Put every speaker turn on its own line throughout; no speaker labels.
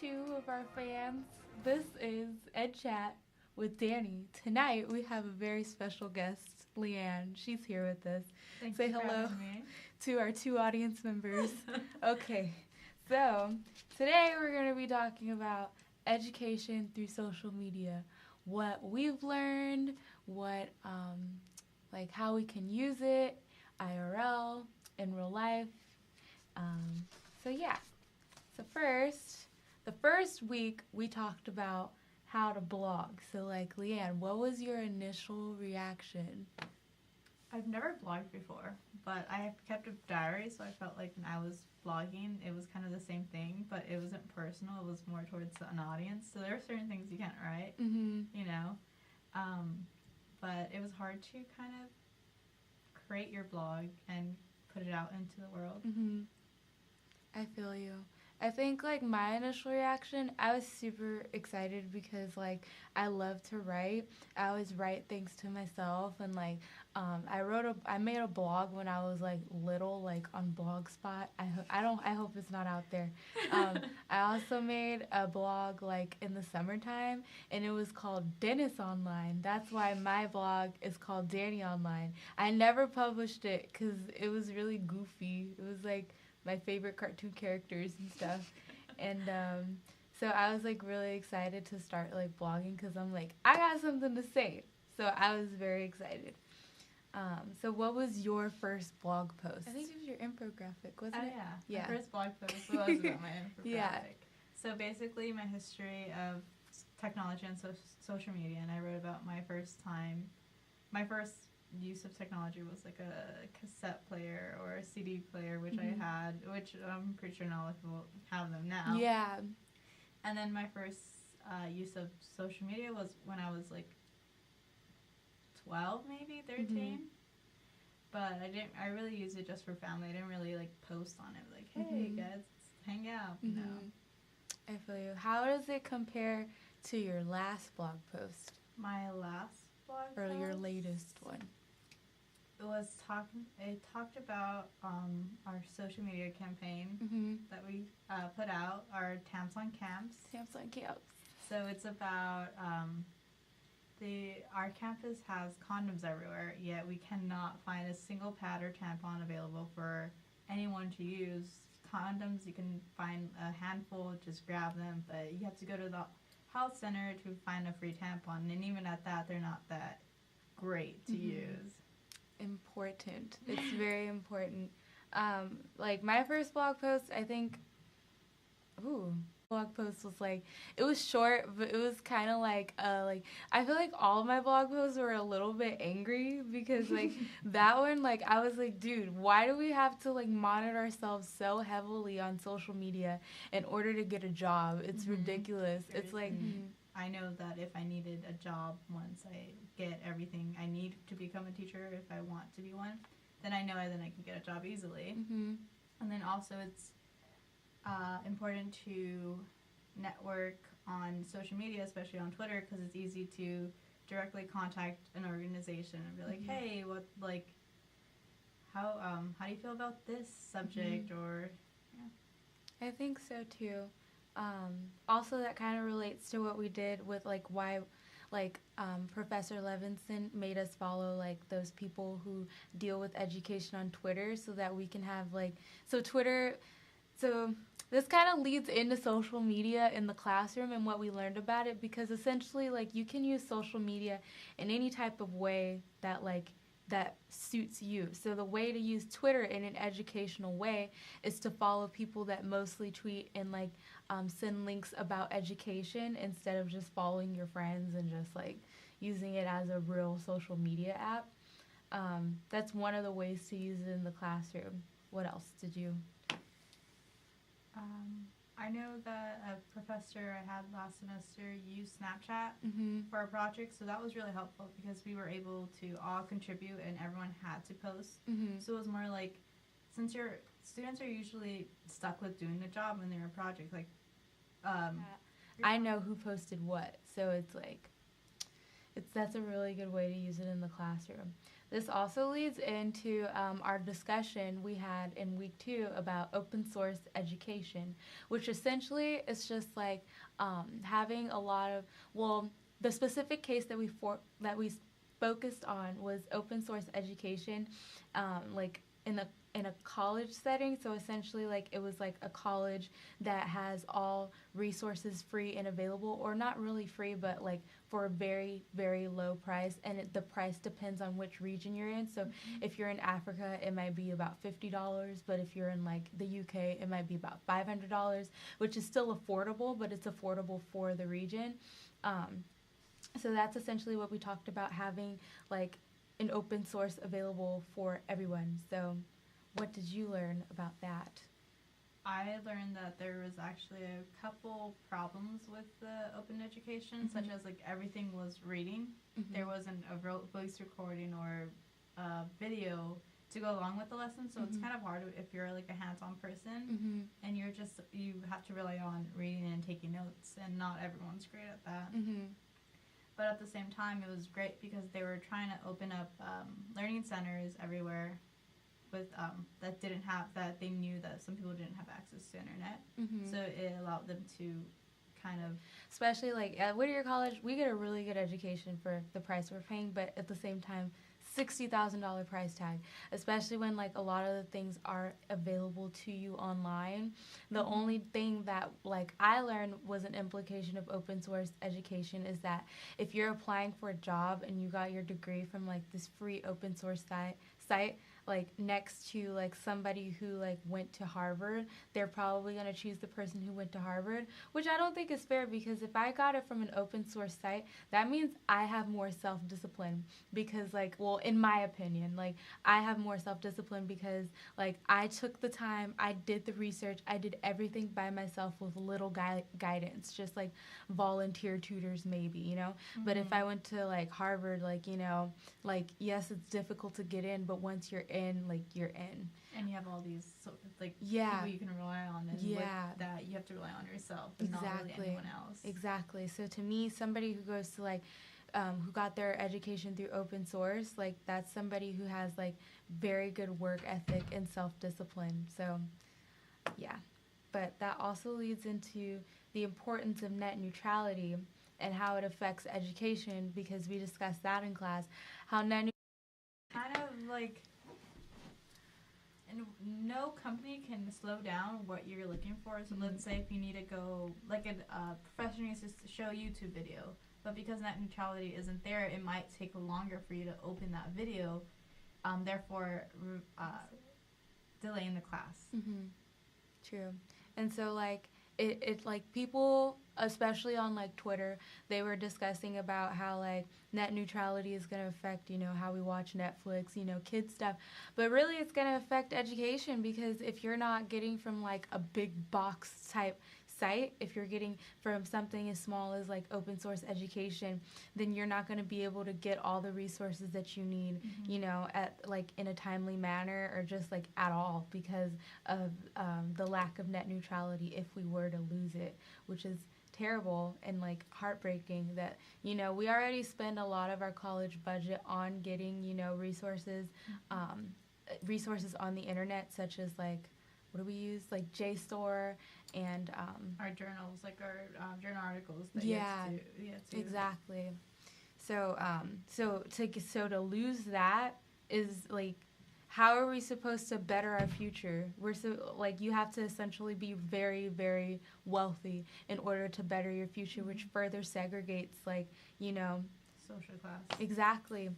two of our fans. This is EdChat with Danny. Tonight we have a very special guest, Leeann. She's here with us.
Thank
Say
you for
hello
having me.
to our two audience members. Okay, so today we're going to be talking about education through social media. What we've learned, how we can use it, IRL, in real life. So yeah. So the first week we talked about how to blog. So Leeann, what was your initial reaction?
I've never blogged before, but I have kept a diary, so I felt like when I was blogging, it was kind of the same thing, but it wasn't personal. It was more towards an audience. So there are certain things you can't write, but it was hard to kind of create your blog and put it out into the world.
I feel you. I think my initial reaction, I was super excited because I love to write. I always write things to myself, and I made a blog when I was little, on Blogspot. I hope it's not out there. I also made a blog in the summertime, and it was called Dennis Online. That's why my blog is called Danny Online. I never published it because it was really goofy. It was my favorite cartoon characters and stuff. And so I was really excited to start blogging because I'm I got something to say. So I was very excited. So what was your first blog post? I think it was your infographic, wasn't it?
Yeah. My first blog post was about my infographic.
Yeah.
So basically my history of technology and social media, and I wrote about my first use of technology was a cassette player or a CD player, which I had, which I'm pretty sure not a lot of people have them now.
Yeah.
And then my first use of social media was when I was 12, maybe 13. But I really used it just for family. I didn't really post on it hey guys, let's hang out. No.
I feel you. How does it compare to your last blog post?
My last blog
or
post?
Your latest one?
It talked about our social media campaign that we put out, our Tamps on Camps.
Tamps on Camps.
So it's about our campus has condoms everywhere, yet we cannot find a single pad or tampon available for anyone to use. Condoms, you can find a handful, just grab them, but you have to go to the health center to find a free tampon, and even at that, they're not that great to use.
Important. It's very important. My first blog post, I think, blog post was it was short, but it was kind of I feel all of my blog posts were a little bit angry because that one, I was dude, why do we have to monitor ourselves so heavily on social media in order to get a job? It's ridiculous.
Seriously.
It's
I know that if I needed a job once I get everything I need to become a teacher, if I want to be one, then I know then I can get a job easily. And then also it's important to network on social media, especially on Twitter, because it's easy to directly contact an organization and be hey, what how do you feel about this subject? Or
I think so too. Also, that kind of relates to what we did with why Professor Levinson made us follow those people who deal with education on Twitter, so that we can have Twitter. So this kind of leads into social media in the classroom and what we learned about it, because essentially you can use social media in any type of way that that suits you. So the way to use Twitter in an educational way is to follow people that mostly tweet and send links about education, instead of just following your friends and just using it as a real social media app. That's one of the ways to use it in the classroom. What else did you?
I know that a professor I had last semester used Snapchat for our project, so that was really helpful because we were able to all contribute and everyone had to post. So it was more since your students are usually stuck with doing the job when they're a project,
I know who posted what, so it's that's a really good way to use it in the classroom. This also leads into our discussion we had in week 2 about open source education, which essentially is just like having a lot of, well, the specific case that we focused on was open source education, like in a college setting. So essentially, like it was like a college that has all resources free and available, or not really free, but like for a very very low price, and the price depends on which region you're in. So if you're in Africa, it might be about $50, but if you're in like the UK, it might be about $500, which is still affordable, but it's affordable for the region. um, so that's essentially what we talked about, having like an open source available for everyone. So what did you learn about that?
I learned that there was actually a couple problems with the open education, such as like everything was reading. There wasn't a voice recording or a video to go along with the lesson, so it's kind of hard if you're like a hands-on person and you have to rely on reading and taking notes, and not everyone's great at that. But at the same time, it was great because they were trying to open up learning centers everywhere with that they knew that some people didn't have access to internet. So it allowed them to kind of,
especially like at Whittier College, we get a really good education for the price we're paying, but at the same time, $60,000 price tag, especially when like a lot of the things are available to you online. The only thing that like I learned was an implication of open source education is that if you're applying for a job and you got your degree from like this free open source site like next to like somebody who like went to Harvard, they're probably going to choose the person who went to Harvard, which I don't think is fair, because if I got it from an open source site, that means I have more self-discipline, because like, well, in my opinion, like I have more self-discipline because like I took the time, I did the research, I did everything by myself with little guidance, just like volunteer tutors maybe, you know. But if I went to like Harvard, like, you know, like yes, it's difficult to get in, but once you're in, like you're in.
And you have all these people you can rely on, and with that you have to rely on yourself and not really anyone else.
Exactly. So to me, somebody who goes to like who got their education through open source, like that's somebody who has like very good work ethic and self-discipline. So yeah, but that also leads into the importance of net neutrality and how it affects education, because we discussed that in class, how net
kind of like, and no company can slow down what you're looking for. So let's say if you need to go, like a professor needs to show YouTube video, but because net neutrality isn't there, it might take longer for you to open that video, therefore delaying the class.
True. And so like it like people, especially on like Twitter, they were discussing about how like net neutrality is going to affect, you know, how we watch Netflix, you know, kids stuff. But really it's going to affect education, because if you're not getting from like a big box type site, if you're getting from something as small as like open source education, then you're not going to be able to get all the resources that you need, you know, at like in a timely manner, or just like at all, because of the lack of net neutrality if we were to lose it, which is terrible and like heartbreaking that, you know, we already spend a lot of our college budget on getting, you know, resources on the internet, such as like, what do we use, like JSTOR and
our journals, like our journal articles that
exactly. So so to lose that is like, how are we supposed to better our future? We're so like, you have to essentially be very very wealthy in order to better your future, which further segregates, like, you know,
social class.
Exactly.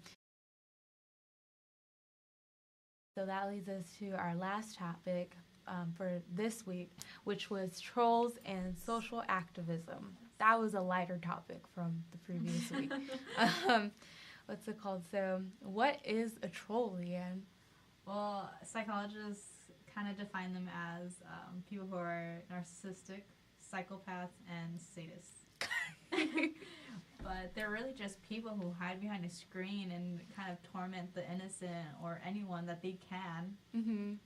So that leads us to our last topic for this week, which was trolls and social activism. That was a lighter topic from the previous week. What's it called? So, what is a troll, Leeann?
Well, psychologists kind of define them as people who are narcissistic, psychopaths, and sadists. But they're really just people who hide behind a screen and kind of torment the innocent or anyone that they can.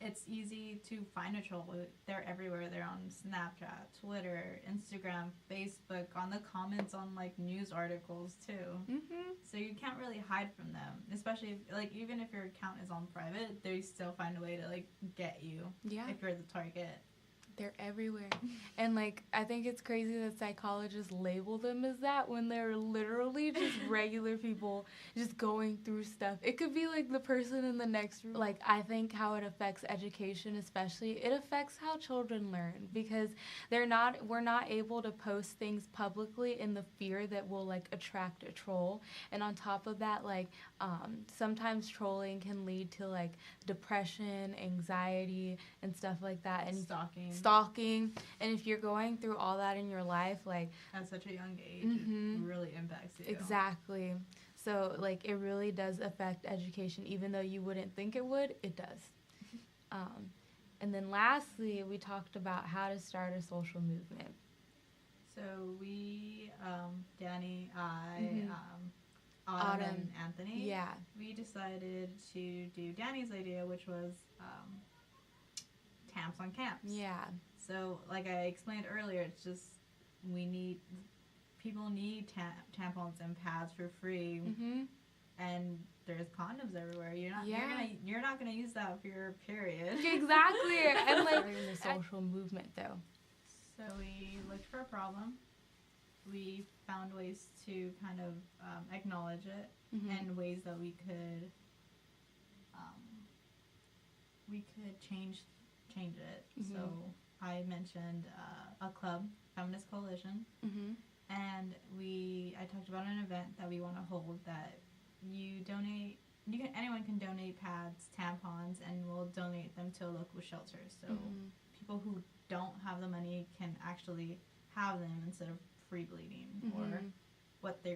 it's easy to find a troll. They're everywhere. They're on Snapchat, Twitter, Instagram, Facebook, on the comments on like news articles too.
Mm-hmm.
So you can't really hide from them, especially if, like, even if your account is on private, they still find a way to like get you.
Yeah.
If you're the target.
They're everywhere. And, like, I think it's crazy that psychologists label them as that when they're literally just regular people just going through stuff. It could be, like, the person in the next room. Like, I think how it affects education especially, it affects how children learn because we're not able to post things publicly in the fear that will, like, attract a troll. And on top of that, like, sometimes trolling can lead to, like, depression, anxiety, and stuff like that. And stalking, and if you're going through all that in your life, like
at such a young age,
mm-hmm.
it really impacts you.
Exactly. So like it really does affect education, even though you wouldn't think it would. It does. And then lastly, we talked about how to start a social movement.
So we, Danny, I,
mm-hmm.
Autumn, and Anthony.
Yeah.
We decided to do Danny's idea, which was camps on camps.
Yeah.
So, like I explained earlier, it's just people need tampons and pads for free,
mm-hmm.
and there's condoms everywhere. You're not gonna use that for your period.
Exactly. And like the social movement though.
So we looked for a problem. We found ways to kind of acknowledge it,
mm-hmm.
and ways that we could change it.
Mm-hmm.
So I mentioned a club, Feminist Coalition,
mm-hmm.
and I talked about an event that we want to hold that anyone can donate pads, tampons, and we'll donate them to a local shelter. So
mm-hmm.
people who don't have the money can actually have them instead of free bleeding
mm-hmm.
or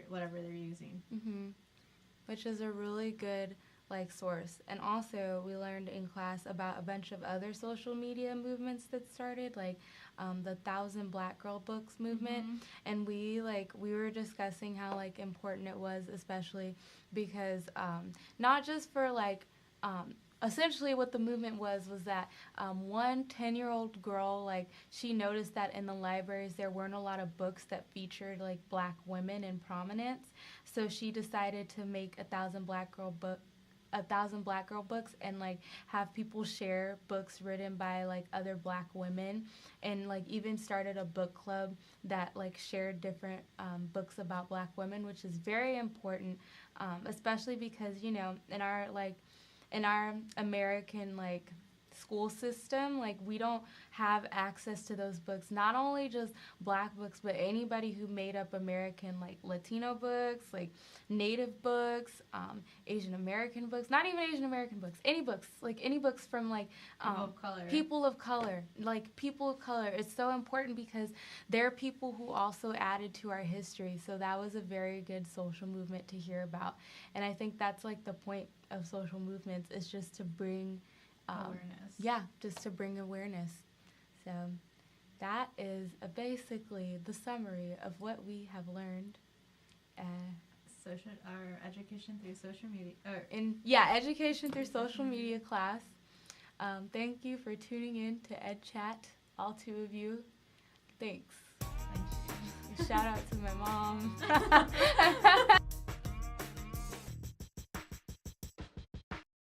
whatever they're using.
Mm-hmm. Which is a really good source. And also we learned in class about a bunch of other social media movements that started, like the 1,000 Black Girl Books movement.
Mm-hmm.
And we were discussing how important it was, especially because not just for essentially what the movement was that one 10-year-old girl, she noticed that in the libraries there weren't a lot of books that featured Black women in prominence. So she decided to make 1,000 Black Girl Books and have people share books written by other Black women, and even started a book club that shared different books about Black women, which is very important, especially because in our American school system, we don't have access to those books, not only just Black books, but anybody who made up American Latino books, Native books, Asian American books, not even Asian American books, any books from people of color. It's so important because they're people who also added to our history. So that was a very good social movement to hear about. And I think that's the point of social movements, is just to bring
awareness.
Yeah, just to bring awareness. So that is basically the summary of what we have learned.
Our education through social media.
Education through social media class. Thank you for tuning in to EdChat, all two of you. Thanks. Shout out to my mom.